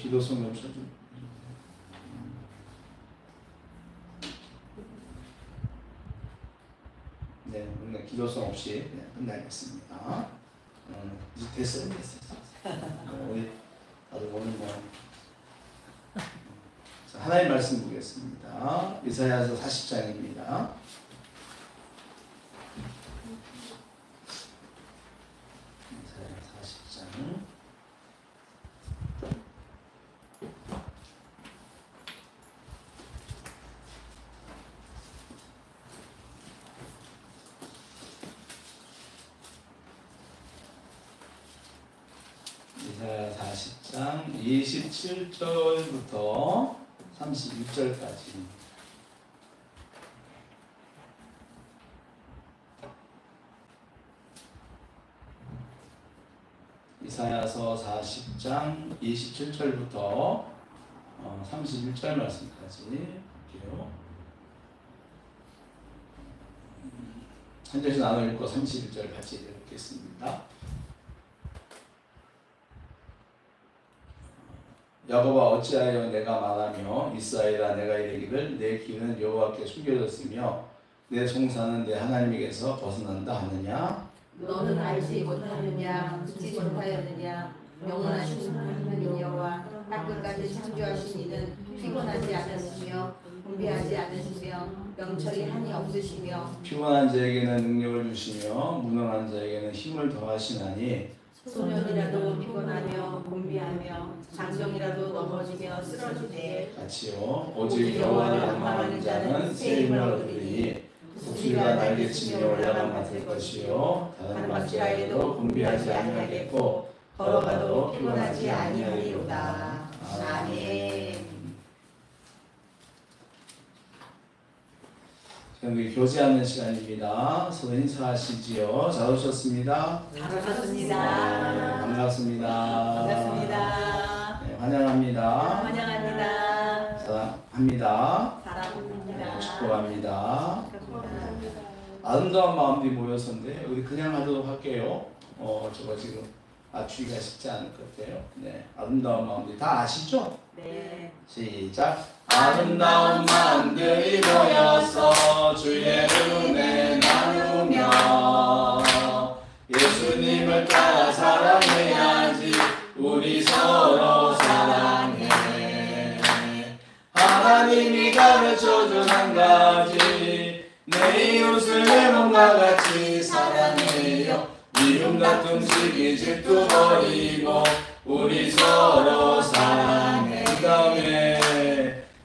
기도성 없어도. 네, 오늘 기도성 없이 끝나겠습니다. 이제 됐어요. 우리 다들 오늘 하나님 말씀 보겠습니다. 이사야서 40장입니다. 이사야 40장 27절부터 36절까지. 이사야서 40장 27절부터 31절 말씀까지 볼게요. 한 절씩 나눠 읽고 31절 같이 읽겠습니다. 야곱아 어찌하여 내가 말하며 이스라엘아 내가 이르기를 내 기운은 여호와께 숨겨졌으며 내 송사는 내 하나님에게서 벗어난다 하느냐? 너는 알지 못하느냐 듣지 못하였느냐 영원하신 하나님 여호와 땅끝까지 창조하신 이는 피곤하지 않으시며 분비하지 않으시며 명철이 한이 없으시며 피곤한 자에게는 능력을 주시며 무능한 자에게는 힘을 더하시나니 소년이라도 피곤하며 곤비하며 장정이라도 넘어지며 쓰러지되 같이요 오직 여호와를 원망하는 자는 새 힘을 얻으리니 독수리가 날개치며 올라가 맡을 것이요 다른 박지라에도 곤비하지 아니하겠고 걸어가도 피곤하지 아니하리로다. 아멘. 우리 교제하는 시간입니다. 서로 인사하시지요. 잘 오셨습니다. 잘 오셨습니다. 반갑습니다. 반갑습니다. 네, 환영합니다. 환영합니다. 사랑합니다. 사랑합니다. 축복합니다. 아름다운 마음들이 모여서인데 우리 그냥 하도록 할게요. 저거 지금 맞추기가 쉽지 않을 것 같아요. 네, 아름다운 마음들이 다 아시죠? 네. 시작. 아름다운 마음들이 모여서 주의 은혜 나누며 예수님을 따라 사랑해야지. 우리 서로 사랑해. 하나님이 가르쳐준 한 가지, 내 이웃을 내 몸과 같이 사랑해요. 미움 다툼 시기 질투 버리고 우리 서로 사랑해.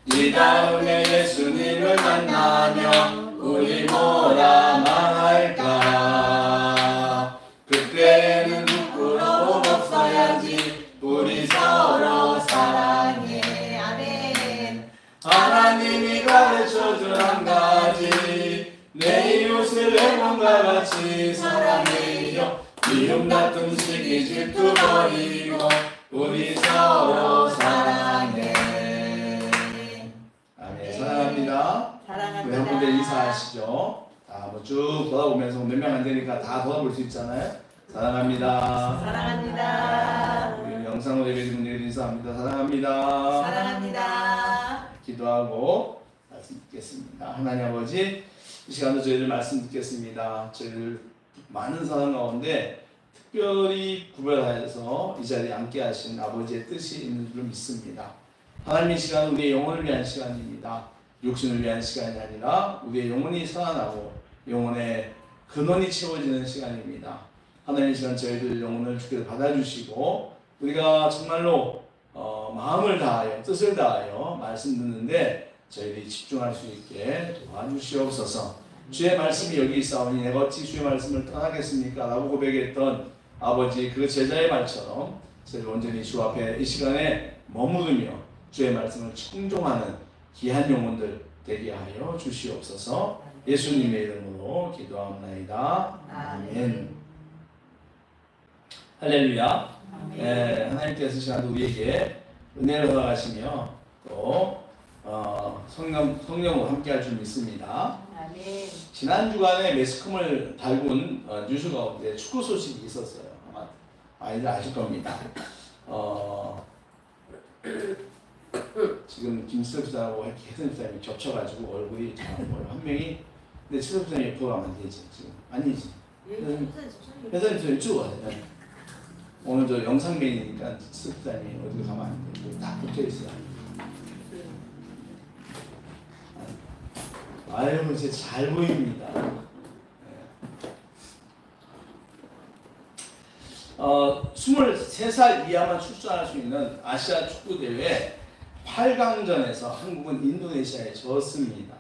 이 다음에 예수님을 만나면 우리 뭐라 말할까? 그때는 부끄러움 없어야지. 우리 서로 사랑해. 아멘. 하나님이 가르쳐준 한 가지, 내 이웃을 내 몸과 같이 사랑해요. 미움 다툼 시기 질투 버리고 우리 서로 사랑해. 아멘. 사랑합니다. 우리 한 분들 인사하시죠. 한번 쭉 돌아보면서 몇 명 안 되니까 다 돌아볼 수 있잖아요. 사랑합니다. 사랑합니다. 우리 영상으로 예배드리는 분들 인사합니다. 사랑합니다. 사랑합니다. 기도하고 말씀 듣겠습니다. 하나님 아버지, 이 시간도 저희들 말씀 듣겠습니다. 저희들 많은 사람 가운데 특별히 구별하여서 이 자리에 앉게 하신 아버지의 뜻이 있는 줄 믿습니다. 하나님, 이 시간은 우리의 영혼을 위한 시간입니다. 육신을 위한 시간이 아니라 우리의 영혼이 살아나고 영혼의 근원이 채워지는 시간입니다. 하나님, 이 시간 저희들 영혼을 주께서 받아주시고 우리가 정말로 마음을 다하여 뜻을 다하여 말씀 듣는데 저희들이 집중할 수 있게 도와주시옵소서. 주의 말씀이 여기 있사오니 내가 어찌 주의 말씀을 떠나겠습니까? 라고 고백했던 아버지 그 제자의 말처럼 저희 온전히 주 앞에 이 시간에 머무르며 주의 말씀을 청종하는 귀한 영혼들 되게 하여 주시옵소서. 예수님의 이름으로 기도합나이다. 아멘. 할렐루야. 네, 하나님께서 시간도 우리에게 은혜를 허락하시며 또 성령으로 함께할 줄 믿습니다. 아멘. 지난 주간에 매스컴을 달군 뉴스 가운데 축구 소식이 있었어요. 아마 많이들 아실 겁니다. 지금 김수석 기자하고 혜선 기자님이 겹쳐가지고 얼굴이 한 명이 근데 수석 기자님 옆으로 가면 안 되지 지금 아니지. 혜선 기자님 쭉 와요. 네. 오늘 저 영상메인이니까 수석 기자님 어디 가면 안 돼. 딱 붙어 있어요. 아유 이제 잘 보입니다. 23살 이하만 출전할 수 있는 아시아 축구대회 8강전에서 한국은 인도네시아에 졌습니다.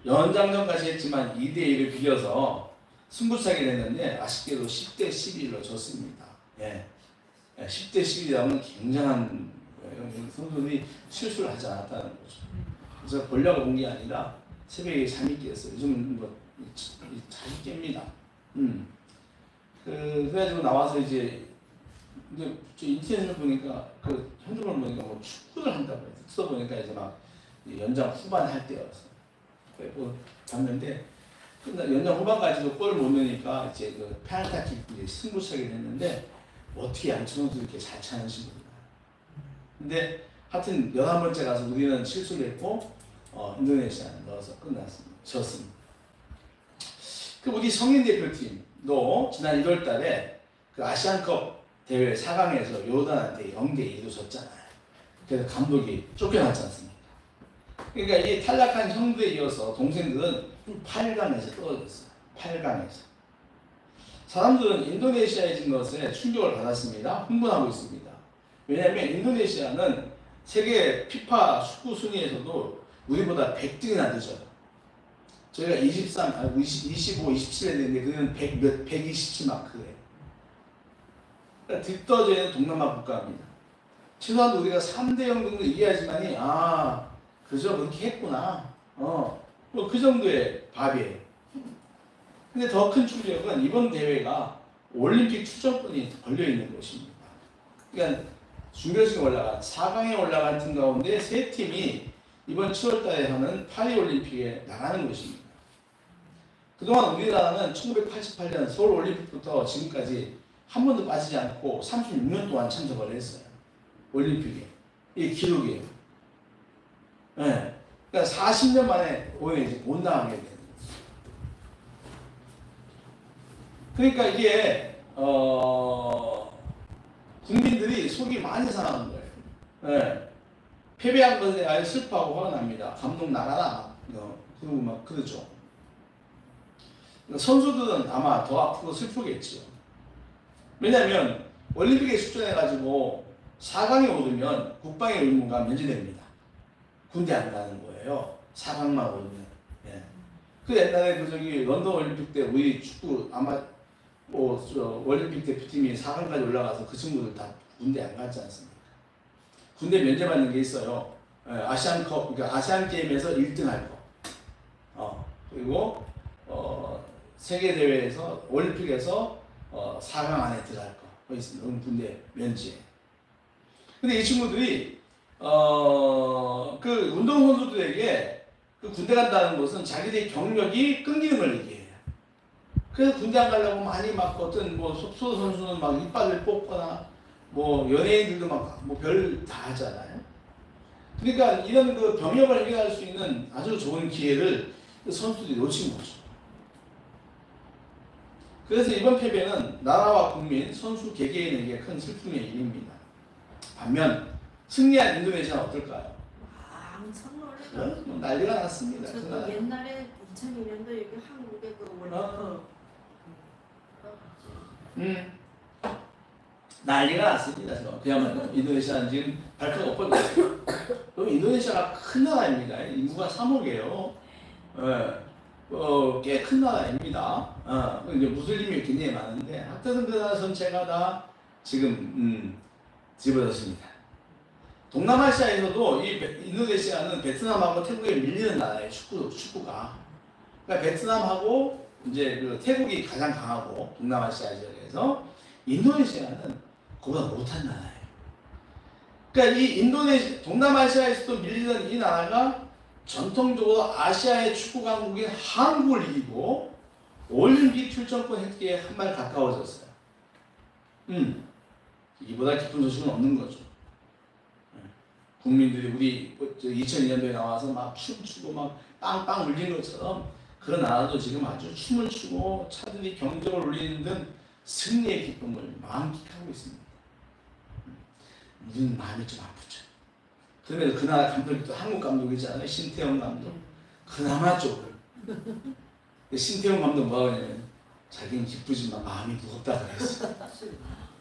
연장전까지 했지만 2대2를 비겨서 승부차게 됐는데 아쉽게도 10대 11로 졌습니다. 예. 10대 11이라면 굉장한 선수들이 실수를 하지 않았다는 거죠. 그래서 보려고 본 게 아니라 새벽에 잠이 깼어요. 요즘은 뭐 잠이 깹니다. 그래가지고 나와서 이제 인터넷을 보니까 그 핸드폰을 보니까 뭐 축구를 한다고 해서 써보니까 이제 막 연장 후반 할 때였어. 그리고 봤는데 연장 후반까지도 골 못 넣으니까 이제 그 페널티킥 이제 승부차게 됐는데 어떻게 양측 선수 이렇게 잘 차는지 모르겠어요. 근데 하여튼 11번째 가서 우리는 실수를 했고 인도네시아는 넣어서 끝났습니다. 졌습니다. 그 우리 성인 대표팀도 지난 1월달에 그 아시안컵 대회 4강에서 요르단한테 0대2로 졌잖아요. 그래서 감독이 쫓겨났지 않습니까? 그러니까 이 탈락한 형들에 이어서 동생들은 8강에서 떨어졌어요. 8강에서. 사람들은 인도네시아에 진 것에 충격을 받았습니다. 흥분하고 있습니다. 왜냐하면 인도네시아는 세계 피파 축구 순위에서도 우리보다 100등이나 늦어요. 저희가 25, 27에 됐는데 그는 127마크예요. 그러니까 뒤떠져 있는 동남아 국가입니다. 최소한 우리가 3대0 정도 이해하지만이 그저 그렇게 했구나. 뭐 그 정도의 밥이에요. 근데 더 큰 충격은 이번 대회가 올림픽 출전권이 걸려 있는 것입니다. 그러니까 준결승에 올라간 4강에 올라간 팀 가운데 3팀이 이번 7월달에 하는 파리올림픽에 나가는 것입니다. 그동안 우리나라는 1988년 서울올림픽부터 지금까지 한 번도 빠지지 않고 36년 동안 참석을 했어요. 올림픽에. 이게 기록이에요. 네. 그러니까 40년 만에 올해 이제 못 나가게 돼요. 그러니까 이게 국민들이 속이 많이 상하는 거예요. 네. 패배한 것에 아예 슬퍼하고 화가 납니다. 감독 나가라. 그리고 막 그러죠. 선수들은 아마 더 아프고 슬프겠죠. 왜냐하면 올림픽에 출전해가지고 4강에 오르면 국방의 의무가 면제됩니다. 군대 안 가는 거예요. 4강만 오르면. 예. 그 옛날에 런던 올림픽 때 우리 축구 아마 올림픽 대표팀이 4강까지 올라가서 그 친구들 다 군대 안 갔지 않습니까? 군대 면제받는 게 있어요. 예, 아시안컵, 그러니까 아시안 게임에서 1등 할 거. 그리고 세계 대회에서 올림픽에서 4강 안에 들어갈 거 있습니다. 군대 면제. 근데 이 친구들이 그 운동 선수들에게 그 군대 간다는 것은 자기들의 경력이 끊기는 걸 얘기해요. 그래서 군대 안 가려고 많이 막 어떤 뭐 속수 선수는 막 이빨을 뽑거나 뭐 연예인들도 막 뭐 별 다 하잖아요. 그러니까 이런 그 병역을 해결할 수 있는 아주 좋은 기회를 선수들이 놓친 거죠. 그래서 이번 패배는 나라와 국민, 선수 개개인에게 큰 슬픔의 일입니다. 반면 승리한 인도네시아는 어떨까요? 난리가 났습니다. 저도 옛날에 2002년도 여기 한국의 그 월드컵 난리가 났습니다. 그야말로 인도네시아는 지금 발표가 엎어졌어요. 그럼 인도네시아가 큰 나라입니다. 인구가 3억이에요. 꽤 큰 나라입니다. 이제 무슬림이 굉장히 많은데 하여튼 그 나라 전체가 다 지금 집어졌습니다. 동남아시아에서도 이 인도네시아는 베트남하고 태국에 밀리는 나라예요. 축구가. 그러니까 베트남하고 이제 그 태국이 가장 강하고 동남아시아 지역에서 인도네시아는 그보다 못한 나라예요. 그러니까 이 동남아시아에서도 밀리는 이 나라가 전통적으로 아시아의 축구 강국인 한국을 이기고 올림픽 출전권 획득에 한 발 가까워졌어요. 이보다 기쁜 소식은 없는 거죠. 국민들이 우리 2002년도에 나와서 막 춤추고 막 빵빵 울리는 것처럼 그런 나라도 지금 아주 춤을 추고 차들이 경적을 울리는 등 승리의 기쁨을 만끽하고 있습니다. 우리는 마음이 좀 아프죠. 그러면서 그 나라 감독이 또 한국 감독이잖아요. 신태용 감독. 그나마 조금. 신태용 감독 뭐라고 하냐면 자기는 기쁘지만 마음이 무겁다 그랬어.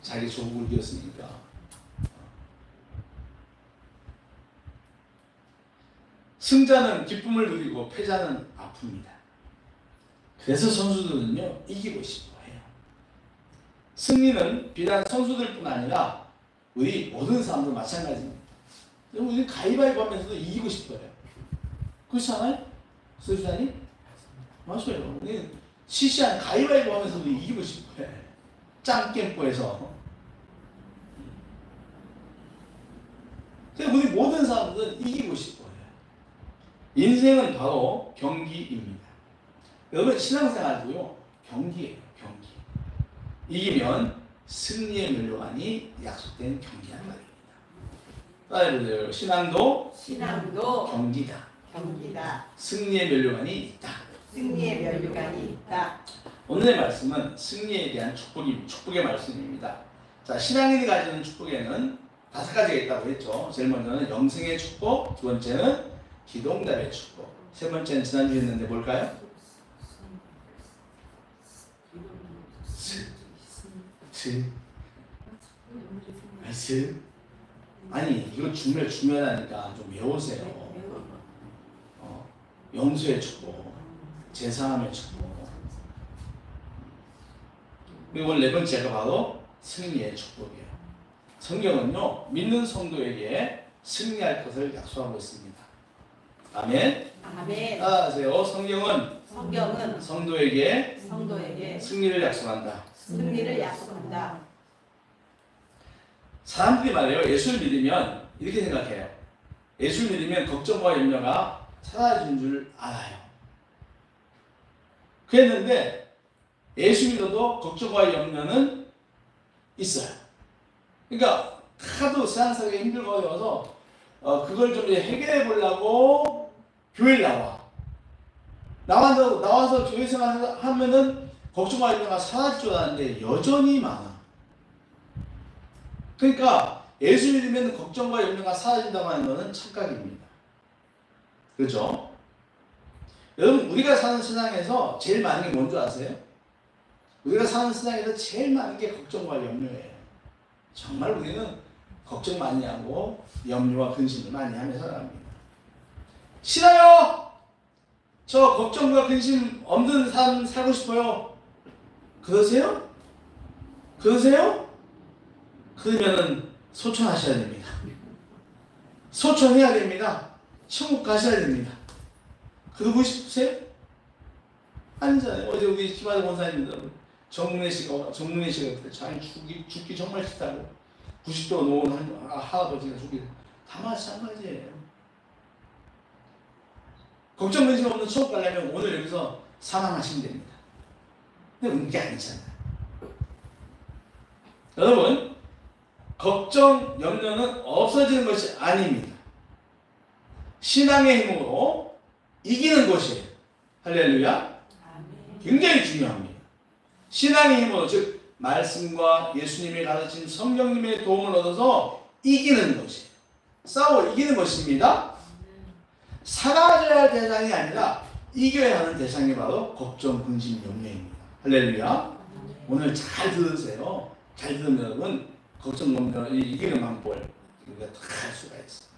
자기 조국을 이겼으니까. 승자는 기쁨을 누리고 패자는 아픕니다. 그래서 선수들은요 이기고 싶어 해요. 승리는 비단 선수들뿐 아니라 우리 모든 사람도 마찬가지입니다. 우리 가위바위보 하면서도 이기고 싶어요. 그렇지 않아요? 선수단이? 맞아요. 우리 시시한 가위바위보 하면서도 이기고 싶어요. 짱깨뽀에서. 우리 모든 사람들은 이기고 싶어요. 인생은 바로 경기입니다. 여러분 신앙생활도요 경기예요. 경기. 이기면 승리의 멸류관이 약속된 경기란 말입니다. 따라해보세요. 신앙도 경기다. 경기다. 승리의 멸류관이 있다. 승리의 멸류관이 있다. 오늘의 말씀은 승리에 대한 축복의 말씀입니다. 자, 신앙인이 가지는 축복에는 5가지가 있다고 했죠. 제일 먼저는 영생의 축복, 두 번째는 기도응답의 축복, 세 번째는 지난주에 했는데 뭘까요? 아니 이거 중요하다니까 좀 외우세요. 용서의 축복, 제사함의 축복. 그리고 네 번째가 바로 승리의 축복이에요. 성경은요 믿는 성도에게 승리할 것을 약속하고 있습니다. 아멘. 아멘. 따라하세요. 성경은 성도에게 승리를 약속한다. 승리를 약속한다. 사람들이 말해요. 예수를 믿으면 이렇게 생각해요. 예수를 믿으면 걱정과 염려가 사라진 줄 알아요. 그랬는데 예수 믿어도 걱정과 염려는 있어요. 그러니까 하도 세상살기 힘들고 어려워서 그걸 좀 해결해 보려고 교회를 나와서 교회 생활 하면은 걱정과 염려가 사라질 줄 알았는데 여전히 많아. 그러니까 예수 믿으면 걱정과 염려가 사라진다고 하는 것은 착각입니다. 그렇죠? 여러분 우리가 사는 세상에서 제일 많은 게 뭔지 아세요? 우리가 사는 세상에서 제일 많은 게 걱정과 염려예요. 정말 우리는 걱정 많이 하고 염려와 근심을 많이 하며 살아갑니다. 싫어요! 저 걱정과 근심 없는 삶 살고 싶어요. 그러세요? 그러면은 소천하셔야 됩니다. 소천해야 됩니다. 천국 가셔야 됩니다. 그러고 싶으세요? 아니잖아요. 어제 우리 김하재 권사님들 정문혜 씨가 그때 자기 죽기 정말 싫다고 90도 놓은 할아버지가 죽기 다 마찬가지예요. 걱정 근심 없는 천국 가려면 오늘 여기서 사망하시면 됩니다. 근데 그게 아니잖아요. 여러분 걱정, 염려는 없어지는 것이 아닙니다. 신앙의 힘으로 이기는 것이에요. 할렐루야. 굉장히 중요합니다. 신앙의 힘으로 즉 말씀과 예수님의 가르침 성령님의 도움을 얻어서 이기는 것이에요. 싸워 이기는 것입니다. 사라져야 할 대상이 아니라 이겨야 하는 대상이 바로 걱정, 근심, 염려입니다. 할렐루야. 오늘 잘 들으세요. 잘 들으면 여러분 걱정, 염려 이기는 방법을 우리가 다 할 수가 있어요.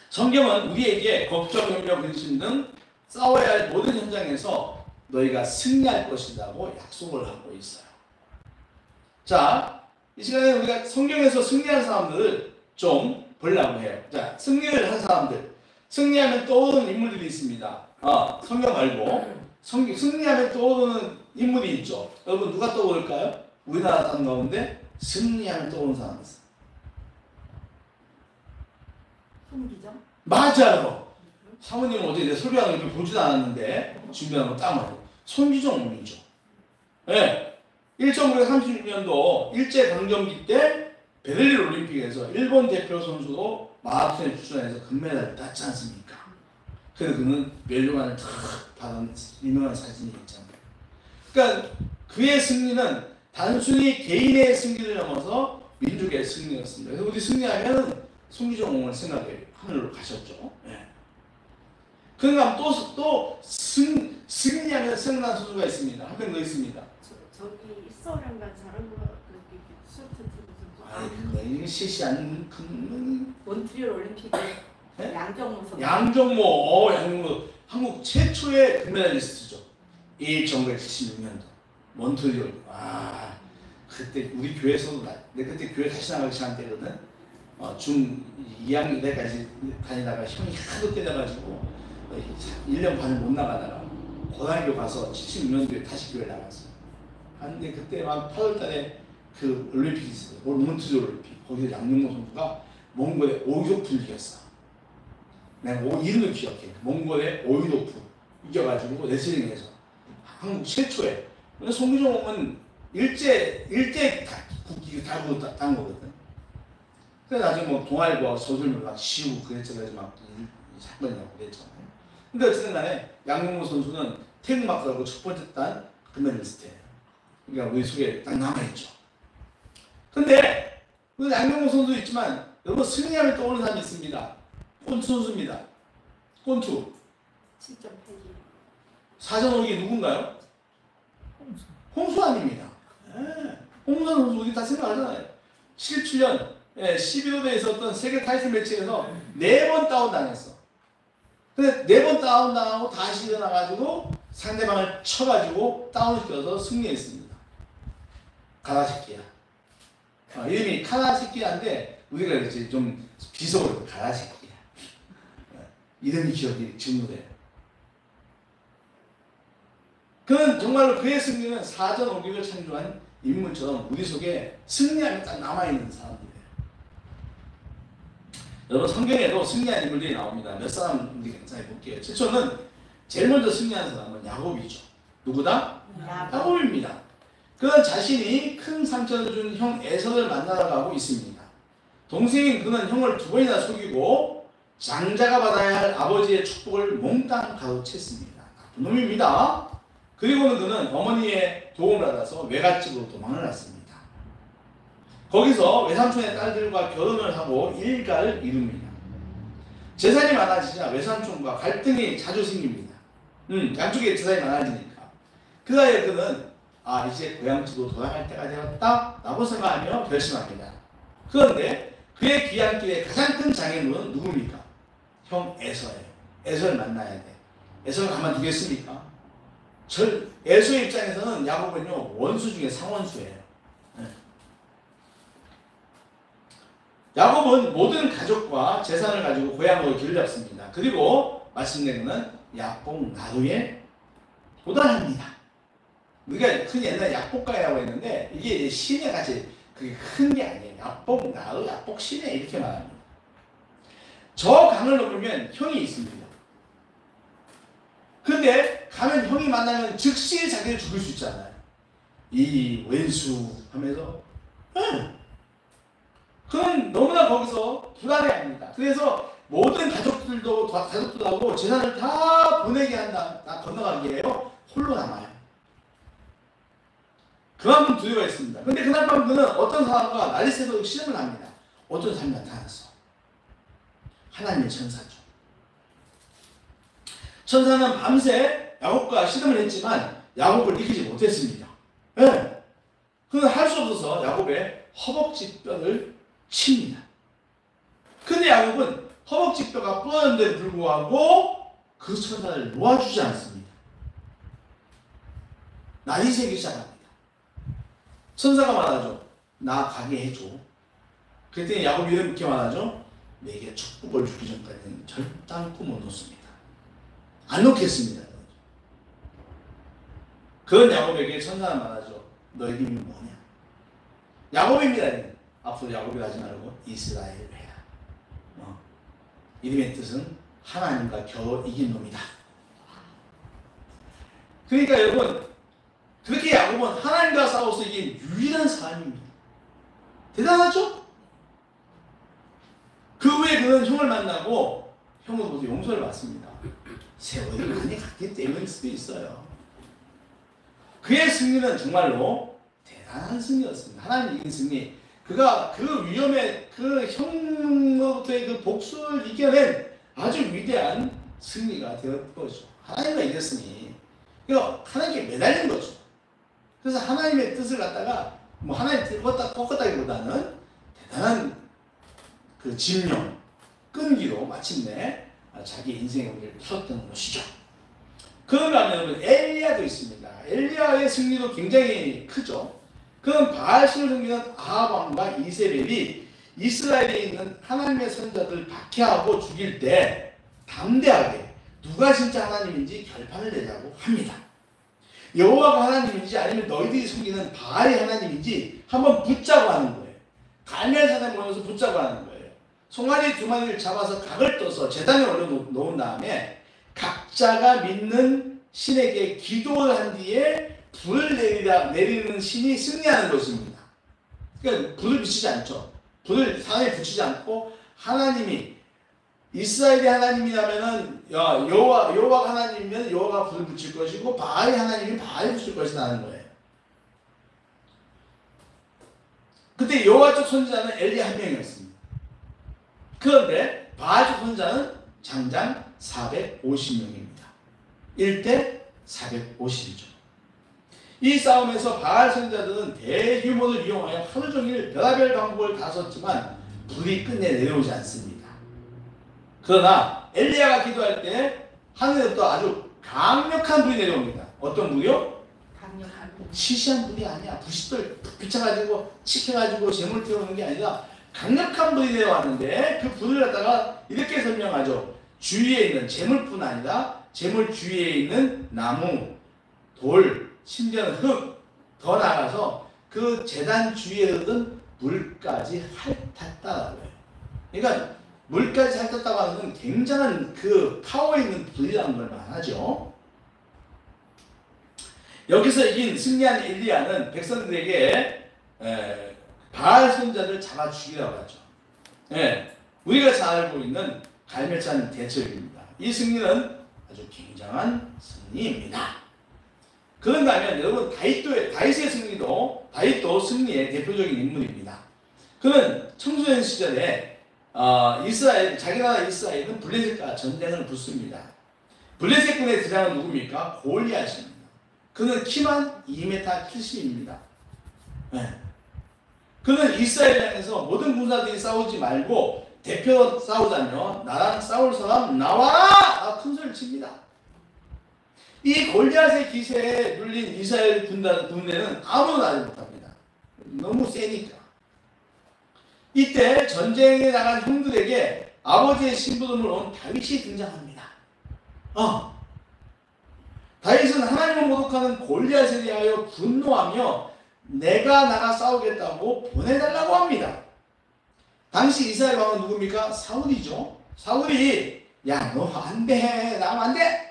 성경은 우리에게 걱정, 염려, 근심 등 싸워야 할 모든 현장에서 너희가 승리할 것이라고 약속을 하고 있어요. 자, 이 시간에 우리가 성경에서 승리한 사람들을 좀 보려고 해요. 자, 승리를 한 사람들. 승리하면 떠오르는 인물들이 있습니다. 성경 말고 승리하면 떠오르는 인물이 있죠. 여러분 누가 떠오를까요? 우리나라 사람 가운데 승리하면 떠오르는 사람이 있어요. 손기정? 맞아요. 사모님은 어제 내 설교하는 걸 보지도 않았는데 준비하는 거 딱 맞아요. 손기정이죠. 네. 1936년도 일제강점기 때 베를린 올림픽에서 일본 대표 선수도 마라톤에 출전해서 금메달을 땄지 않습니까? 그래서 그는 멸류관을 탁 받은 유명한 사진이 있잖아요. 그러니까 그의 승리는 단순히 개인의 승리를 넘어서 민족의 승리였습니다. 그래서 우리 승리하면 송기종을 생각해 하늘로 가셨죠. 예. 그러니까 또 승리하면 승리한 선수가 있습니다. 한 명 더 있습니다. 저기 서울연간 잘한 거 그렇게 쇼트 트랙 아, 이게 시시한 큰 몬트리올 올림픽에 네? 양정모 선수. 양정모 한국 최초의 금메달리스트죠. 1976년도 몬트리올. 아 그때 우리 교회에서도 내가 그때 교회 다시 나가기 시작한 때거든. 중 2학년 때까지 다니다가 형이 하도 때려가지고 1년 반을 못 나가다가 고등학교 가서 76년도에 다시 교회 나갔어. 근데 그때 막 8월달에 그 올림픽이 있어요. 몬트리올 올림픽. 거기서 양정모 선수가 몽골의 오이도프를 이겼어. 내가 이름을 기억해. 몽골의 오이도프 이겨가지고 레슬링에서 한국 최초에. 송기종은 일제 국기 달고 딴 거거든. 그래서 나중에 뭐 동아일보 서술물 막 씌우고 그랬잖아요. 막 사건이 나고 그랬잖아요. 근데 어쨌든 간에 양정모 선수는 태극 막사하고 첫 번째 딴 금메달리스트예요. 그러니까 우리 속에 딱 남아있죠. 근데 그 양정모 선수도 있지만 여러분 승리하면 떠오르는 사람이 있습니다. 꼰투 선수입니다. 꼰투. 7.8기. 사전오기 누군가요? 홍수환입니다. 예. 홍수환 선수 우리 다 생각하잖아요. 77년 11호대에 있었던 세계 타이틀 매치에서 4번 다운당했어. 근데 4번 다운당하고 다시 일어나가지고 상대방을 쳐가지고 다운시켜서 승리했습니다. 가라새끼야. 이름이 카라새끼야인데 우리가 이제 좀 비속어로 가라새끼야. 이름이 기억이 지금도 돼요. 그는 정말로 그의 승리는 사전 오기를 창조한 인물처럼 우리 속에 승리하면 딱 남아있는 사람들이에요. 여러분 성경에도 승리한 인물들이 나옵니다. 몇 사람 우리 괜찮게 볼게요. 최초는 제일 먼저 승리한 사람은 야곱이죠. 누구다? 야곱입니다. 그는 자신이 큰 상처를 준 형 에서를 만나러 가고 있습니다. 동생인 그는 형을 2번이나 속이고 장자가 받아야 할 아버지의 축복을 몽땅 가로챘습니다. 나쁜 놈입니다. 그리고는 그는 어머니의 도움을 받아서 외갓집으로 도망을 갔습니다. 거기서 외삼촌의 딸들과 결혼을 하고 일가를 이룹니다. 재산이 많아지자 외삼촌과 갈등이 자주 생깁니다. 양쪽에 재산이 많아지니까. 그 사이에 그는 이제 고향집으로 돌아갈 때가 되었다 라고 생각하며 결심합니다. 그런데 그의 귀향길의 가장 큰 장애물은 누굽니까? 형 에서예요. 에서를 만나야 돼. 에서를 가만두겠습니까? 에서의 입장에서는 야곱은요 원수 중에 상원수예요. 야곱은 모든 가족과 재산을 가지고 고향으로 길을 잡습니다. 그리고 말씀드린 것은 약복 나루에 도달합니다. 우리가 흔히 옛날에 약복가이라고 했는데 이게 시내 같이 그게 큰 게 아니에요. 약복 나루, 약복 시내 이렇게 말합니다. 저 강을 넘으면 형이 있습니다. 근데 가면 형이 만나면 즉시 자기를 죽일 수 있잖아요. 이 왼수 하면서 그건 너무나 거기서 불안해합니다. 그래서 모든 가족들하고 재산을 다 보내게 한다. 다 건너가게 해요. 홀로 남아요. 그만큼 두려워 했습니다. 근데 그날 밤 그는 어떤 사람과 날이 새도록 실험을 합니다. 어떤 사람이 나타났어. 하나님의 천사죠. 천사는 밤새 야곱과 실험을 했지만 야곱을 이기지 못했습니다. 네. 그는 할 수 없어서 야곱의 허벅지 뼈를 칩니다. 근데 야곱은 허벅지 뼈가 부러졌는데 불구하고 그 천사를 놓아주지 않습니다. 날이 새기 시작합니다. 천사가 말하죠. 나 가게 해줘. 그랬더니 야곱이 이렇게 말하죠. 내게 축복을 주기 전까지는 절단코 못 놓습니다. 안 놓겠습니다. 그런 야곱에게 천사는 말하죠. 너 이름이 뭐냐? 야곱입니다. 앞으로 야곱이 하지 말고 이스라엘 해라. 이름의 뜻은 하나님과 겨우 이긴 놈이다. 그러니까 여러분 그렇게 야곱은 하나님과 싸워서 이긴 유일한 사람입니다. 대단하죠? 그 후에 그는 형을 만나고 형으로부터 용서를 받습니다. 세월이 많이 갔기 때문일 수도 있어요. 그의 승리는 정말로 대단한 승리였습니다. 하나님 이긴 승리. 그가 그 위험에 그 형으로부터의 그 복수를 이겨낸 아주 위대한 승리가 되었던 거죠. 하나님과 이겼으니 그러니까 하나님께 매달린 거죠. 그래서 하나님의 뜻을 갖다가 뭐 하나님 뜻을 꺾었다기보다는 대단한 그 집념, 끈기로 마침내 자기 인생의 문제를 풀었던 것이죠. 그런가 하면 여러분 엘리야도 있습니다. 엘리야의 승리도 굉장히 크죠. 그는 바알신을 섬기는 아합 왕과 이세벨이 이스라엘에 있는 하나님의 선자들을 박해하고 죽일 때 담대하게 누가 진짜 하나님인지 결판을 내자고 합니다. 여호와가 하나님인지 아니면 너희들이 섬기는 바알이 하나님인지 한번 붙자고 하는 거예요. 갈멜산에 모여서 붙자고 하는 거예요. 송아지 두 마리를 잡아서 각을 떠서 제단에 올려놓은 다음에 각자가 믿는 신에게 기도를 한 뒤에 불을 내리는 신이 승리하는 것입니다. 그러니까 불을 비치지 않죠. 불을 산에 붙이지 않고 하나님이 이스라엘이 하나님이라면은 여호와가 하나님이면 여호와가 불을 붙일 것이고 바알이 하나님이면 바알이 붙일 것이라는 거예요. 그때 여호와 쪽 선지자는 엘리 한 명이었습니다. 그런데 바알 쪽 선지자는 장장 450명입니다. 1대 450이죠. 이 싸움에서 바알 선지자들은 대규모를 이용하여 하루 종일 별의별 방법을 다 썼지만 불이 끝내 내려오지 않습니다. 그러나 엘리야가 기도할 때 하늘에부터 아주 강력한 불이 내려옵니다. 어떤 불이요? 강력한 불. 시시한 불이 아니야. 부싯돌 비춰가지고 칙해가지고 재물 태우는 게 아니라 강력한 불이 내려왔는데 그 불을 갖다가 이렇게 설명하죠. 주위에 있는 재물뿐 아니라 재물 주위에 있는 나무, 돌, 심지어는 흙, 더 나아가서 그 제단 주위에 흐르는 물까지 핥았다라고 해요. 그러니까 물까지 핥았다고 하는 건 굉장한 그 파워 있는 불이라는 걸 말하죠. 여기서 이긴 승리한 엘리야는 백성들에게 바알 선자를 잡아 죽이라고 하죠. 우리가 잘 알고 있는 갈멜산 대첩입니다. 이 승리는 아주 굉장한 승리입니다. 그런가 하면 여러분 다윗의 승리도 다윗도 승리의 대표적인 인물입니다. 그는 청소년 시절에 자기 나라 이스라엘은 블레셋과 전쟁을 붙습니다. 블레셋군의 대장은 누굽니까? 골리앗입니다. 그는 키만 2m 70입니다. 그는 이스라엘 향해서 모든 군사들이 싸우지 말고 대표 싸우자며 나랑 싸울 사람 나와라! 큰 소리를 칩니다. 이 골리앗의 기세에 눌린 이스라엘 군대는 아무도 나지 못합니다. 너무 세니까. 이때 전쟁에 나간 형들에게 아버지의 심부름을 온 다윗이 등장합니다. 다윗은 하나님을 모독하는 골리앗에 대하여 분노하며 내가 나가 싸우겠다고 보내달라고 합니다. 당시 이스라엘 왕은 누굽니까? 사울이죠. 사울이 야 너 안돼 나가면 안돼.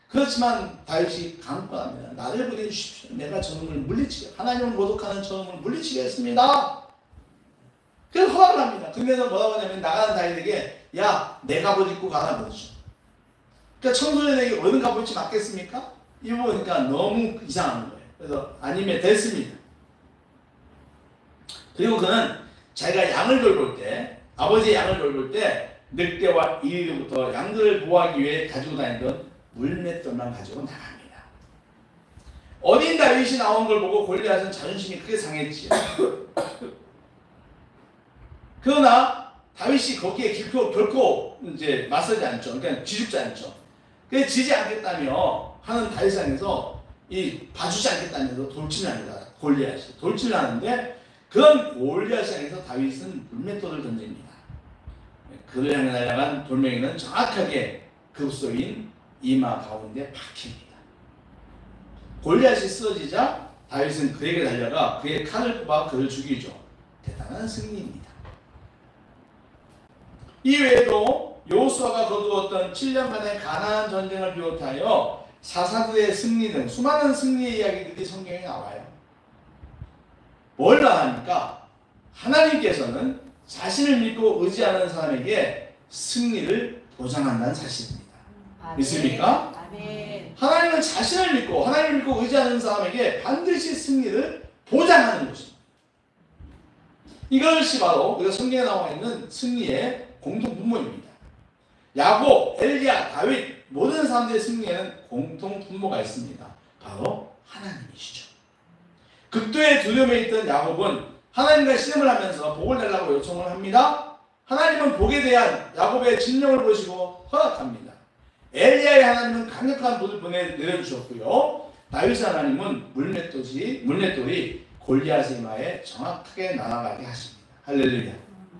그렇지만 다윗이 강권합니다. 나를 부려 주십시오. 내가 저놈을 물리치게 하나님을 모독하는 저놈을 물리치겠습니다. 그래서 허락을 합니다. 그러면서 뭐라고 하냐면 나가는 다윗에게 야 내 갑옷 입고 가라 그러죠. 그러니까 청소년에게 어느 갑옷이 맞겠습니까? 입어보니까 너무 이상한 거예요. 그래서 아니면 됐습니다. 그리고 그는 자기가 양을 돌볼 때 아버지의 양을 돌볼 때 늑대와 이리로부터 양들을 보호하기 위해 가지고 다니던 물맷돌만 가지고 나갑니다. 어린 다윗이 나온 걸 보고 골리앗은 자존심이 크게 상했지요. 그러나 다윗이 거기에 결코 이제 맞서지 않죠. 그러니까 쥐죽지 않죠. 그래서 지지 않겠다며 하는 다윗 안에서 봐주지 않겠다면서 돌진을 합니다. 골리앗이 돌진을 하는데 그런 골리앗 향해서 다윗은 물맷돌을 던집니다. 그를 향해 날아간 돌멩이는 정확하게 급소인 이마 가운데 박힙니다. 골리앗이 쓰러지자 다윗은 그에게 달려가 그의 칼을 뽑아 그를 죽이죠. 대단한 승리입니다. 이외에도 여호수아가 거두었던 7년간의 가나안 전쟁을 비롯하여 사사들의 승리 등 수많은 승리의 이야기들이 성경에 나와요. 뭘 말합니까? 하나님께서는 자신을 믿고 의지하는 사람에게 승리를 보장한다는 사실입니다. 믿습니까? 아멘. 하나님은 자신을 믿고 하나님을 믿고 의지하는 사람에게 반드시 승리를 보장하는 것입니다. 이것이 바로 우리가 성경에 나와 있는 승리의 공통 분모입니다. 야곱, 엘리야, 다윗 모든 사람들의 승리에는 공통 분모가 있습니다. 바로 하나님이시죠. 극도의 두려움에 있던 야곱은 하나님과 씨름을 하면서 복을 내려고 요청을 합니다. 하나님은 복에 대한 야곱의 진정을 보시고 허락합니다. 엘리야의 하나님은 강력한 불을 내려주셨고요. 다윗의 하나님은 물맷돌이 골리앗의 이마에 정확하게 날아가게 하십니다. 할렐루야.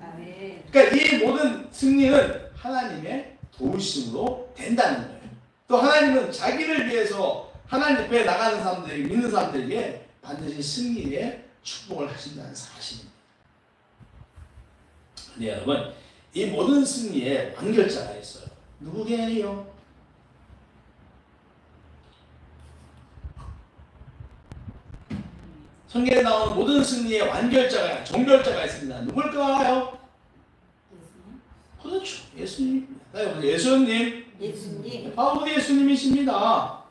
아멘. 그러니까 이 모든 승리는 하나님의 도우심으로 된다는 거예요. 또 하나님은 자기를 위해서 하나님 옆에 나가는 사람들에게, 믿는 사람들에게 반드시 승리의 축복을 하신다는 사실입니다. 네, 여러분, 이 모든 승리에 완결자가 있어요. 누구게요? 성경에 나오는 모든 승리의 완결자가, 종결자가 있습니다. 누굴까요? 그렇죠. 예수님입니다. 예수님. 바로 예수님이십니다.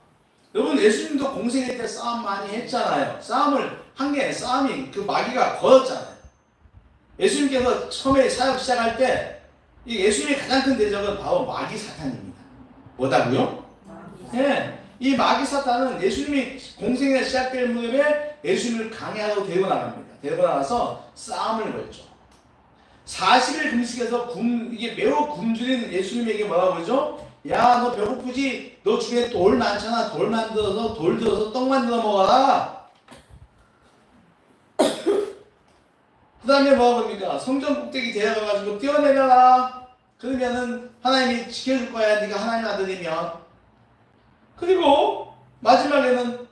여러분, 예수님도 공생애 때 싸움 많이 했잖아요. 싸움이 그 마귀가 걸었잖아요. 예수님께서 처음에 사역 시작할 때 이 예수님의 가장 큰 대적은 바로 마귀 사탄입니다. 뭐다고요? 네, 이 마귀 사탄은 예수님이 공생애 시작될 무렵에 예수님을 강야로 데리고 나갑니다. 데리고 나가서 싸움을 걸죠. 40일 금식해서 이게 매우 굶주린 예수님에게 뭐라고 그러죠? 야, 너 배고프지? 너 주변에 돌 많잖아. 돌 들어서 떡 만들어 먹어라. 그 다음에 뭐라고 합니까? 성전 꼭대기 데려가가지고 뛰어내려라. 그러면은 하나님이 지켜줄 거야. 네가 하나님 아들이면. 그리고 마지막에는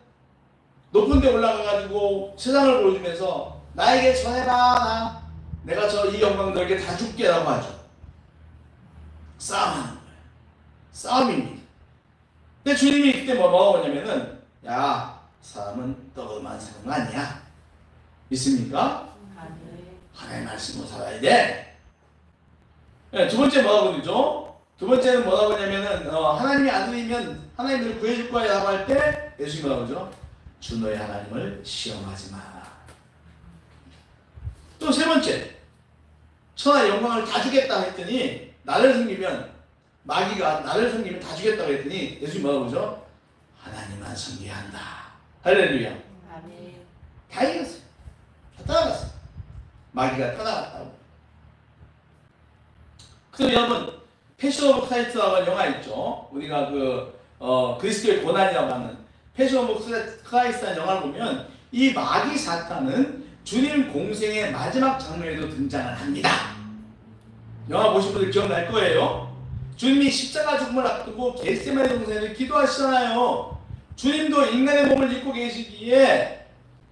높은 데 올라가가지고 세상을 보여주면서 나에게 전해라. 내가 이 영광 너에게 다 줄게 라고 하죠. 싸움하는 거예요. 싸움입니다. 근데 주님이 그때 뭐라고 하냐면은 야, 사람은 떡으로만 사는 거 아니야. 믿습니까? 하나님의 말씀으로 살아야 돼. 네, 두 번째 뭐라고 그러죠? 두 번째는 뭐라고 하냐면은 하나님의 아들이면 하나님을 구해줄 거야 라고 할 때 예수님이 뭐라고 그러죠? 주 너의 하나님을 시험하지 마라. 또 세 번째, 천하의 영광을 다 주겠다 했더니 나를 섬기면 마귀가 나를 섬기면 다 주겠다고 했더니 예수님이 뭐라고 그러죠? 하나님만 섬겨야 한다. 할렐루야. 아멘. 다 이겼어요. 다 따라갔어요. 마귀가 따라갔다고. 그래서 여러분, 패션 오브 크라이스트라고 하는 영화 있죠. 우리가 그리스도의 고난이라고 하는 패션 오브 크라이스트라는 영화를 보면 이 마귀 사탄은 주님 공생의 마지막 장면에도 등장을 합니다. 영화 보신 분들 기억날 거예요. 주님이 십자가 죽음을 앞두고 겟세마네 동산에서 기도하시잖아요. 주님도 인간의 몸을 입고 계시기에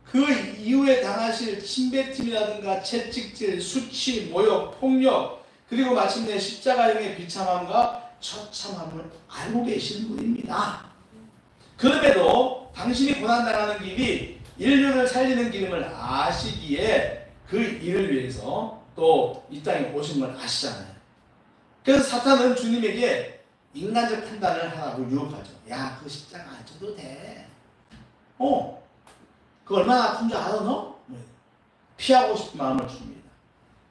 그 이후에 당하실 침뱉음이라든가 채찍질, 수치, 모욕, 폭력, 그리고 마침내 십자가형의 비참함과 처참함을 알고 계시는 분입니다. 그럼에도 당신이 고난당하는 길이 인류를 살리는 길임을 아시기에 그 일을 위해서 또 이 땅에 오신 걸 아시잖아요. 그래서 사탄은 주님에게 인간적 판단을 하라고 유혹하죠. 야, 그 십자가 안 쳐도 돼. 그 얼마나 아픈 줄 알아 너? 피하고 싶은 마음을 줍니다.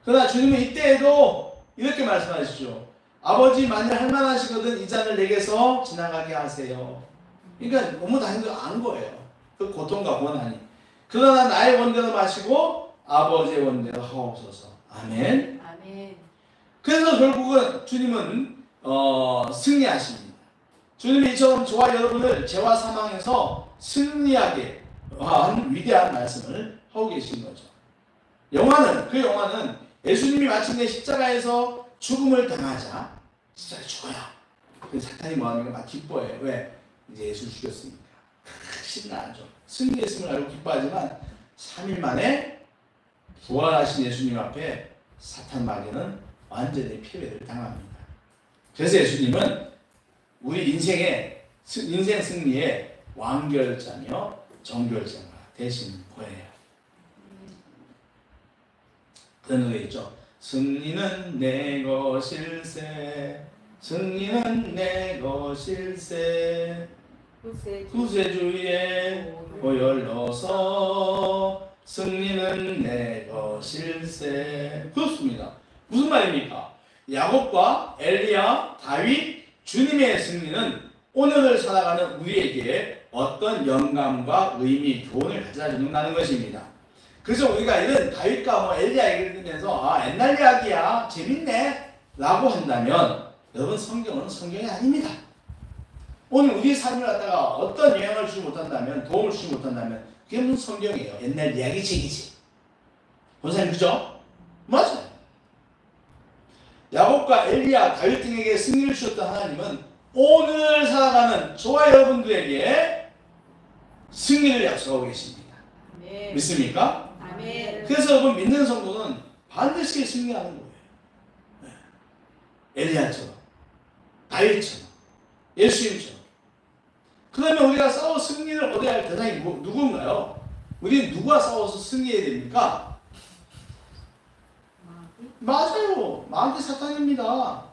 그러나 주님은 이때에도 이렇게 말씀하시죠. 아버지 만일 할만하시거든 이 잔을 내게서 지나가게 하세요. 그러니까 너무 당연히 안 거예요. 그 고통과 고난이. 그러나 나의 원대로 마시고 아버지의 원대로 하옵소서. 아멘. 아멘. 그래서 결국은 주님은 승리하십니다. 주님이 이처럼 저와 여러분을 죄와 사망에서 승리하게 한 위대한 말씀을 하고 계신 거죠. 그 영화는 예수님이 마침내 십자가에서 죽음을 당하자 십자가에 죽어요. 그래서 사탄이 뭐하는 막 기뻐해요. 왜? 이제 예수를 죽였으니까. 신나죠. 승리했음을 알고 기뻐하지만 3일 만에 부활하신 예수님 앞에 사탄 마귀는 완전히 패배를 당합니다. 그래서 예수님은 우리 인생 승리의 완결자며 정결자가 되신 거예요. 그런 의미 있죠. 승리는 내 것일세. 승리는 내 것일세. 구세주의 보혈로서 승리는 내 것일세. 그렇습니다. 무슨 말입니까? 야곱과 엘리야, 다윗, 주님의 승리는 오늘을 살아가는 우리에게 어떤 영감과 의미, 교훈을 가져다 준다는 것입니다. 그래서 우리가 이런 다윗과 엘리야 얘기를 들으면서 옛날 이야기야 재밌네 라고 한다면 여러분 성경은 성경이 아닙니다. 오늘 우리 삶을 갖다가 어떤 영향을 주지 못한다면, 도움을 주지 못한다면 그게 무슨 성경이에요? 옛날 이야기책이지. 본사님 그죠? 맞아요. 야곱과 엘리야, 다윗 등에게 승리를 주셨던 하나님은 오늘 살아가는 저와 여러분들에게 승리를 약속하고 계십니다. 아멘. 믿습니까? 아멘. 그래서 여러분 믿는 성도는 반드시 승리하는 거예요. 엘리야처럼, 다윗처럼, 예수님처럼. 그러면 우리가 싸워 승리를 얻어야 할 대상이 누군가요? 우리는 누구와 싸워서 승리해야 됩니까? 맞아요. 마귀 사탄입니다.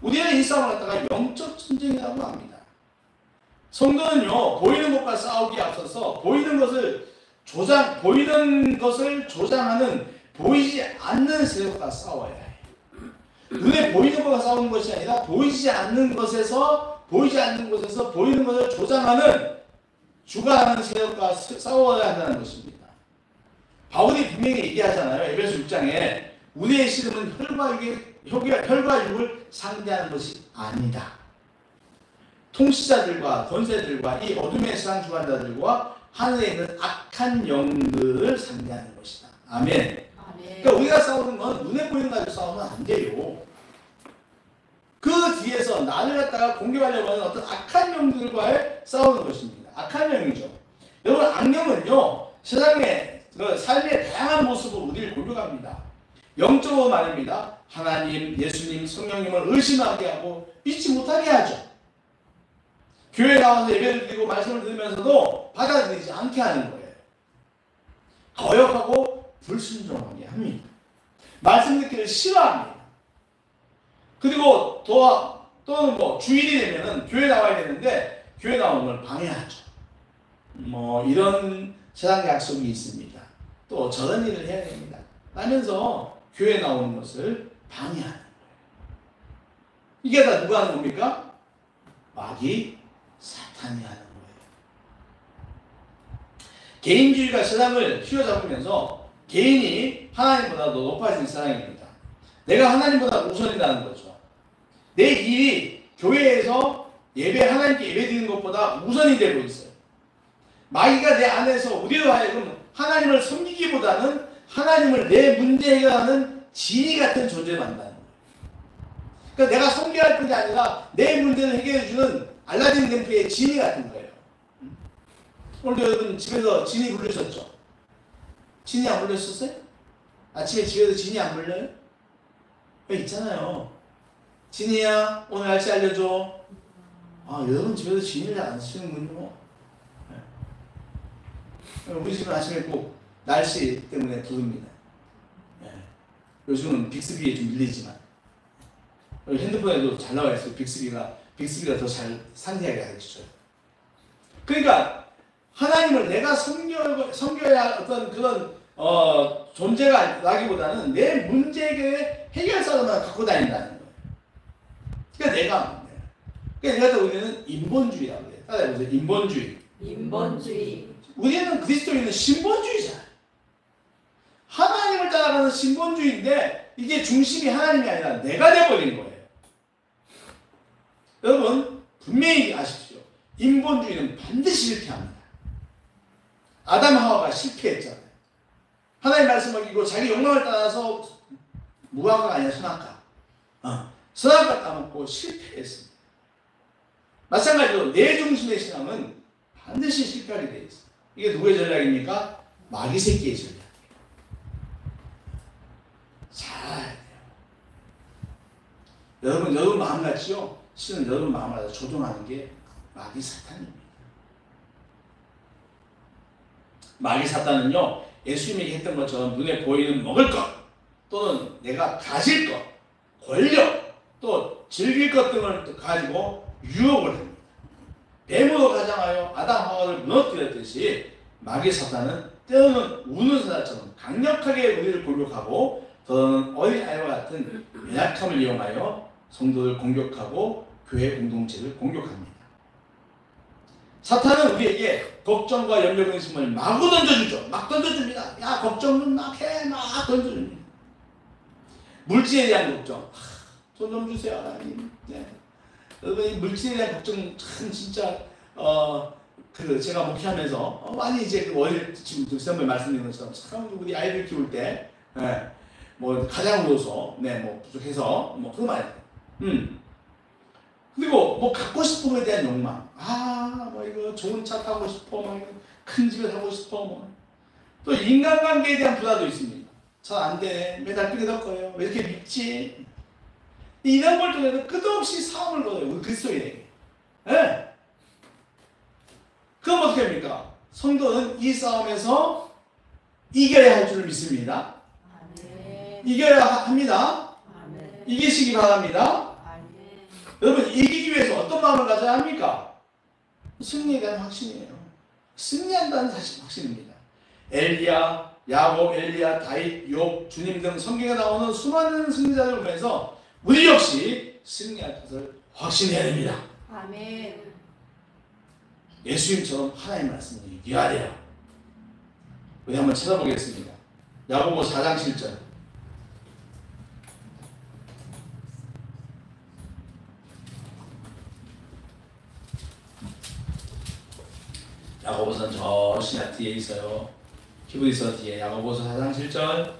우리는 이 싸움을 갖다가 영적 전쟁이라고 합니다. 성도는요, 보이는 것과 싸우기에 앞서서 보이는 것을 조장하는 보이지 않는 세력과 싸워야 해요. 눈에 보이는 것과 싸우는 것이 아니라 보이지 않는 곳에서 보이는 것을 조장하는 주관하는 세력과 싸워야 한다는 것입니다. 바울이 분명히 얘기하잖아요. 에베소 6장에 우리의 씨름은 혈과 육을 상대하는 것이 아니다. 통치자들과 권세들과 이 어둠의 세상 주관자들과 하늘에 있는 악한 영들을 상대하는 것이다. 아멘. 그러니까 우리가 싸우는 건 눈에 보이는 가지고 싸우면 안 돼요. 그 뒤에서 나를 갖다가 공격하려고 하는 어떤 악한 영들과의 싸우는 것입니다. 악한 영이죠. 여러분 악령은요 세상의 삶의 다양한 모습으로 우리를 공격합니다. 영적으로 말입니다. 하나님, 예수님, 성령님을 의심하게 하고 믿지 못하게 하죠. 교회에 나와서 예배를 드리고 말씀을 들으면서도 받아들이지 않게 하는 거예요. 거역하고 불순종하게 합니다. 말씀 듣기를 싫어합니다. 그리고 또는 주일이 되면은 교회 나와야 되는데 교회 나오는 걸 방해하죠. 이런 세상 약속이 있습니다. 또 저런 일을 해야 됩니다. 라면서 교회 나오는 것을 방해하는 거예요. 이게 다 누가 하는 겁니까? 마귀 사탄이 하는 거예요. 개인주의가 세상을 휘어잡으면서 개인이 하나님보다 더 높아진 세상입니다. 내가 하나님보다 우선이라는 거죠. 내 일이 교회에서 하나님께 예배드리는 것보다 우선이 되고 있어요. 마귀가 내 안에서 우리로 하여금 하나님을 섬기기보다는 하나님을 내 문제 해결하는 지니 같은 존재를 만든다는 거예요. 그러니까 내가 섬겨야 할 뿐이 아니라 내 문제를 해결해주는 알라딘 램프의 지니 같은 거예요. 오늘도 여러분 집에서 지니 부르셨죠? 지니 안 불렀었어요? 아침에 집에서 지니 안 불러요? 왜 있잖아요. 지니야 오늘 날씨 알려줘. 여러분 집에서 지니를 안 쓰시는군요. 우리 집은 아침에 꼭 날씨 때문에 부릅니다. 요즘은 빅스비에 좀 밀리지만 핸드폰에도 잘 나와 있어요. 빅스비가 더 잘 상세하게 가르쳐줘요. 그러니까 하나님을 내가 섬겨야 할 어떤 그런 존재가 나기보다는 내 문제 해결사로만 갖고 다닌다는 거예요. 그러니까 내가 우리는 인본주의라고 해요. 따라해보세요. 인본주의. 우리는 그리스도인은 신본주의잖아요. 하나님을 따라가는 신본주의인데 이게 중심이 하나님이 아니라 내가 돼버린 거예요. 여러분 분명히 아십시오. 인본주의는 반드시 실패합니다. 아담 하와가 실패했잖아요. 하나님 말씀 어기고 자기 욕망을 따라서 무화과가 아니라 선악과. 선악과 따먹고 실패했습니다. 마찬가지로 내 중심의 신앙은 반드시 실패하게 되어 있습니다. 이게 누구의 전략입니까? 마귀 새끼의 전략이에요. 잘 알아야 돼요. 여러분 마음같이요. 실은 여러분 마음을 조종하는 게 마귀 사탄입니다. 마귀 사탄은요. 예수님이 했던 것처럼 눈에 보이는 먹을 것, 또는 내가 가질 것, 권력, 또 즐길 것 등을 또 가지고 유혹을 합니다. 뱀으로 가장하여 아담 하와를 무너뜨렸듯이 마귀 사탄은 때로는 우는 사자처럼 강력하게 우리를 공격하고 더는 어린아이와 같은 연약함을 이용하여 성도를 공격하고 교회 공동체를 공격합니다. 사탄은 우리에게 걱정과 염려 근심을 마구 던져주죠. 막 던져줍니다. 야, 걱정은 막 해, 막 던져줍니다. 물질에 대한 걱정, 돈 좀 주세요 하나님. 네. 여러분, 이 물질에 대한 걱정 참 진짜 제가 목회하면서 많이 이제 어릴 지금 지난번에 말씀드린 것처럼 참 우리 아이들 키울 때 뭐 가장으로서 뭐 부족해서 뭐 그거 말이에요. 그리고 뭐 갖고 싶은 거에 대한 욕망. 뭐 이거 좋은 차 타고 싶어, 뭐 큰 집에 살고 싶어, 뭐. 또 인간관계에 대한 불화도 있습니다. 잘 안 돼. 매달 삐그덕 거예요. 왜 이렇게 밉지? 이런 걸 통해서 끝없이 싸움을 걸어요. 우리 그리스도인에게. 예. 그럼 어떻게 합니까? 성도는 이 싸움에서 이겨야 할 줄 믿습니다. 아멘. 이겨야 합니다. 아멘. 이기시기 바랍니다. 아멘. 여러분, 이기기 위해서 어떤 마음을 가져야 합니까? 승리에 대한 확신이에요. 승리한다는 사실 확신입니다. 엘리야, 야곱, 엘리야, 다윗, 욥, 주님 등 성경에 나오는 수많은 승리자를 보면서 우리 역시 승리할 것을 확신해야 됩니다. 아멘. 예수님처럼 하나님의 말씀을 이겨야 돼요. 우리 한번 찾아보겠습니다. 야고보 4장 7절. 야고보서는 저 신약 뒤에 있어요. 히브리서 뒤에 야고보서 4장 7절.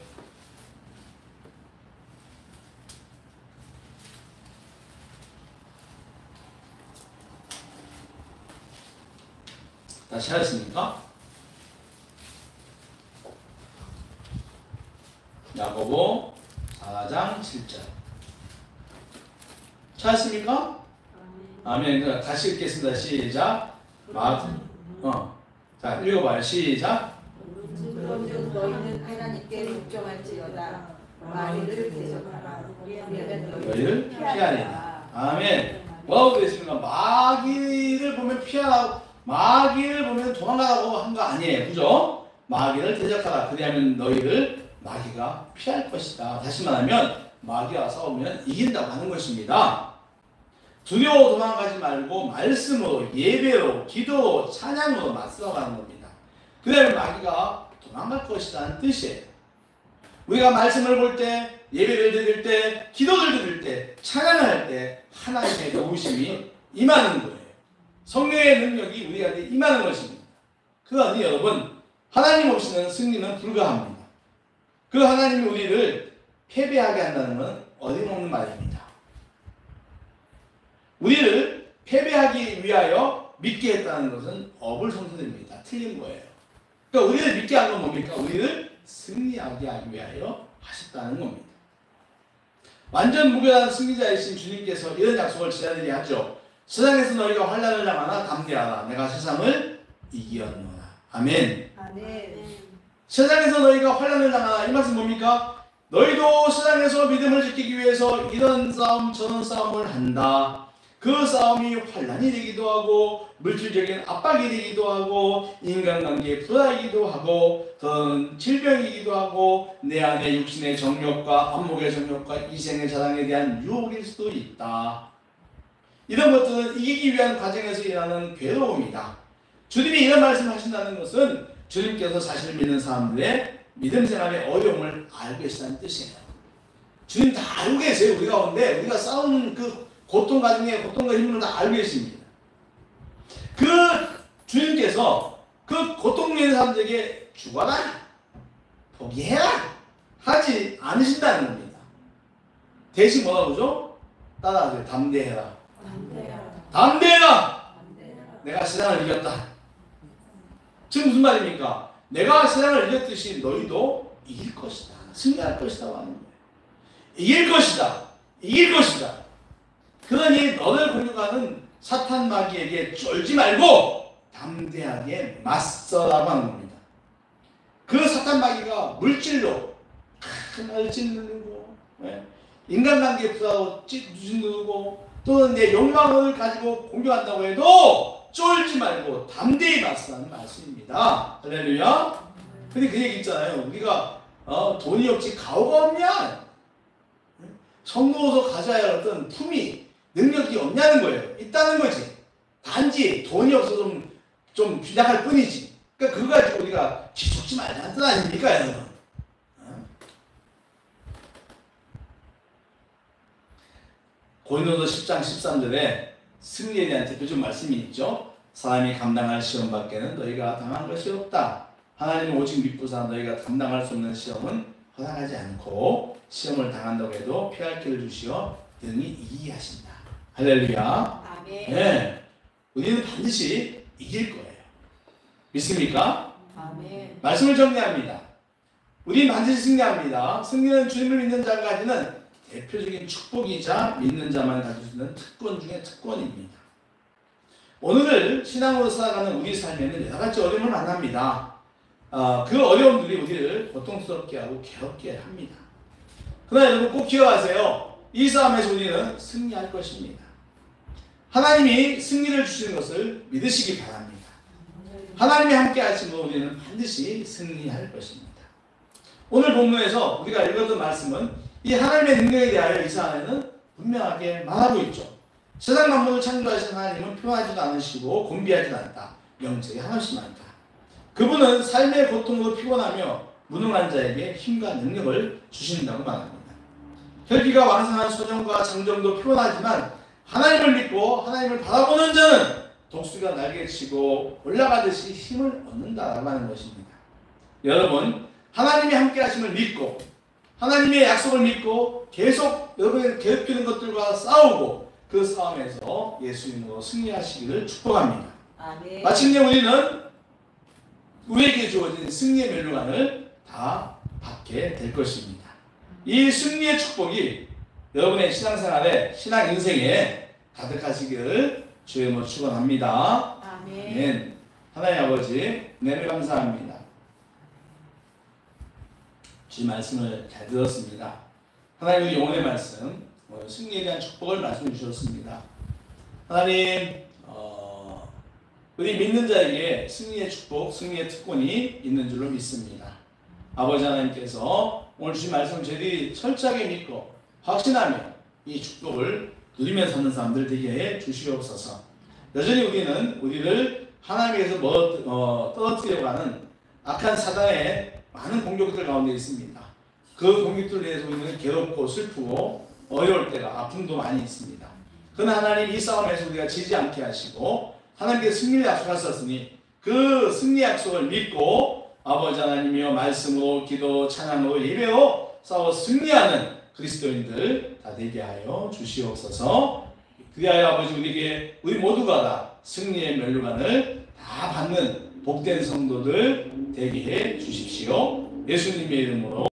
다 찾았습니까? 야고보 4장 7절. 찾았습니까? 아멘. 그럼 다시 읽겠습니다. 시작. 자, 읽어봐요. 시작. 그런즉 너희는 하나님께 복종할지어다. 마귀를 대적하라. 너희를 피하리라. 아멘. 뭐라고 되어 있습니까? 마귀를 보면 피하라고, 마귀를 보면 도망가라고 한 거 아니에요. 그죠? 마귀를 대적하라. 그리하면 너희를 마귀가 피할 것이다. 다시 말하면 마귀와 싸우면 이긴다고 하는 것입니다. 두려워 도망가지 말고 말씀으로, 예배로, 기도로, 찬양으로 맞서가는 겁니다. 그러면 마귀가 도망갈 것이라는 뜻이에요. 우리가 말씀을 볼 때, 예배를 드릴 때, 기도를 드릴 때, 찬양을 할 때 하나님의 도우심이 임하는 거예요. 성령의 능력이 우리한테 임하는 것입니다. 그러니 여러분, 하나님 없이는 승리는 불가합니다. 그 하나님이 우리를 패배하게 한다는 것은 어림없는 말입니다. 우리를 패배하기 위하여 믿게 했다는 것은 어불성설입니다. 틀린 거예요. 그러니까 우리를 믿게 한 건 뭡니까? 우리를 승리하게 하기 위하여 하셨다는 겁니다. 완전 무결한 승리자이신 주님께서 이런 약속을 제자들에게 하죠. 세상에서 너희가 환난을 당하나 담대하라. 내가 세상을 이기었노라. 아멘. 아멘. 세상에서 너희가 환난을 당하나, 이 말씀 뭡니까? 너희도 세상에서 믿음을 지키기 위해서 이런 싸움 저런 싸움을 한다. 그 싸움이 환난이 되기도 하고 물질적인 압박이 되기도 하고 인간관계의 불화이기도 하고 또는 질병이기도 하고 내 안의 육신의 정욕과 안목의 정욕과 이생의 자랑에 대한 유혹일 수도 있다. 이런 것들은 이기기 위한 과정에서 일어나는 괴로움이다. 주님이 이런 말씀을 하신다는 것은 주님께서 자신을 믿는 사람들의 믿음 생활의 어려움을 알고 계시다는 뜻이에요. 주님 다 알고 계세요. 우리 가운데 우리가 싸우는 그 고통 과정의 고통과 힘을 다 알고 계십니다. 그 주님께서 그 고통 있는 사람들에게 죽어라, 포기해라 하지 않으신다는 겁니다. 대신 뭐라고 그러죠? 따라하세요. 담대해라. 담대해라. 내가 세상을 이겼다. 지금 무슨 말입니까? 내가 세상을 이겼듯이 너희도 이길 것이다. 승리할 것이다 하는 거예요. 이길 것이다. 이길 것이다. 그러니 너를 공격하는 사탄 마귀에게 쫄지 말고 담대하게 맞서라고 하는 겁니다. 그 사탄 마귀가 물질로 자꾸만 찢누르고, 인간관계에 부사하고 찢누르고, 또는 내 욕망을 가지고 공격한다고 해도 쫄지 말고 담대히 맞서라는 말씀입니다. 할렐루야. 근데 그 얘기 있잖아요. 우리가 돈이 없지 가오가 없냐? 성도서 가져야 할 어떤 품이, 능력이 없냐는 거예요. 있다는 거지. 단지 돈이 없어서 좀 빈약할 뿐이지. 그러니까 그거 가지고 우리가 기죽지 말자는 뜻 아닙니까, 여러분? 고린도서 10장 13절에 승리에 대한 대표적 말씀이 있죠. 사람이 감당할 시험 밖에는 너희가 당한 것이 없다. 하나님은 오직 믿고사 너희가 감당할 수 없는 시험은 허락하지 않고 시험을 당한다고 해도 피할 길을 주시어 능히 이기게 하신다. 할렐루야. 아멘. 네, 우리는 반드시 이길 거예요. 믿습니까? 아멘. 말씀을 정리합니다. 우리는 반드시 승리합니다. 승리는 주님을 믿는 자가 가지는 대표적인 축복이자 믿는 자만 가질 수 있는 특권 중에 특권입니다. 오늘을 신앙으로 살아가는 우리 삶에는 여러 가지 어려움을 만납니다. 그 어려움들이 우리를 고통스럽게 하고 괴롭게 합니다. 그러나 여러분 꼭 기억하세요. 이 싸움에서 우리는 승리할 것입니다. 하나님이 승리를 주시는 것을 믿으시기 바랍니다. 하나님이 함께 하시면 우리는 반드시 승리할 것입니다. 오늘 본문에서 우리가 읽었던 말씀은 이 하나님의 능력에 대하여 이 사안에는 분명하게 말하고 있죠. 세상 만물을 창조하신 하나님은 표하지도 않으시고 곤비하지도 않다. 명철이 한없이 많다. 그분은 삶의 고통으로 피곤하며 무능한 자에게 힘과 능력을 주신다고 말합니다. 혈기가 왕성한 소년과 장정도 피곤하지만 하나님을 믿고 하나님을 바라보는 자는 독수리가 날개치고 올라가듯이 힘을 얻는다라고 하는 것입니다. 여러분, 하나님이 함께 하심을 믿고 하나님의 약속을 믿고 계속 여러분의 괴롭히는 것들과 싸우고 그 싸움에서 예수님으로 승리하시기를 축복합니다. 아멘. 마침내 우리는 우리에게 주어진 승리의 멸류관을 다 받게 될 것입니다. 이 승리의 축복이 여러분의 신앙생활에, 신앙 인생에 가득하시기를 주의 이름으로 축원합니다. 아멘. 하나님 아버지, 은혜를 감사합니다. 주의 말씀을 잘 들었습니다. 하나님 우리 영혼의 말씀, 승리에 대한 축복을 말씀해 주셨습니다. 하나님, 우리 믿는 자에게 승리의 축복, 승리의 특권이 있는 줄로 믿습니다. 아버지 하나님께서 오늘 주신 말씀 저희들이 철저하게 믿고 확신하며 이 축복을 누리며 사는 사람들 되게 해 주시옵소서. 여전히 우리를 하나님께서 떨어뜨리려고 하는 악한 사단의 많은 공격들 가운데 있습니다. 그 공격들에 대해서 우리는 괴롭고 슬프고 어려울 때가 아픔도 많이 있습니다. 그러나 하나님 이 싸움에서 우리가 지지 않게 하시고 하나님께서 승리를 약속하셨으니 그 승리 약속을 믿고 아버지 하나님이여 말씀으로 기도 찬양으로 예배로 싸워 승리하는 그리스도인들 다 되게 하여 주시옵소서. 그리하여 아버지 우리 모두가 다 승리의 멸류관을 다 받는 복된 성도들 되게 해 주십시오. 예수님의 이름으로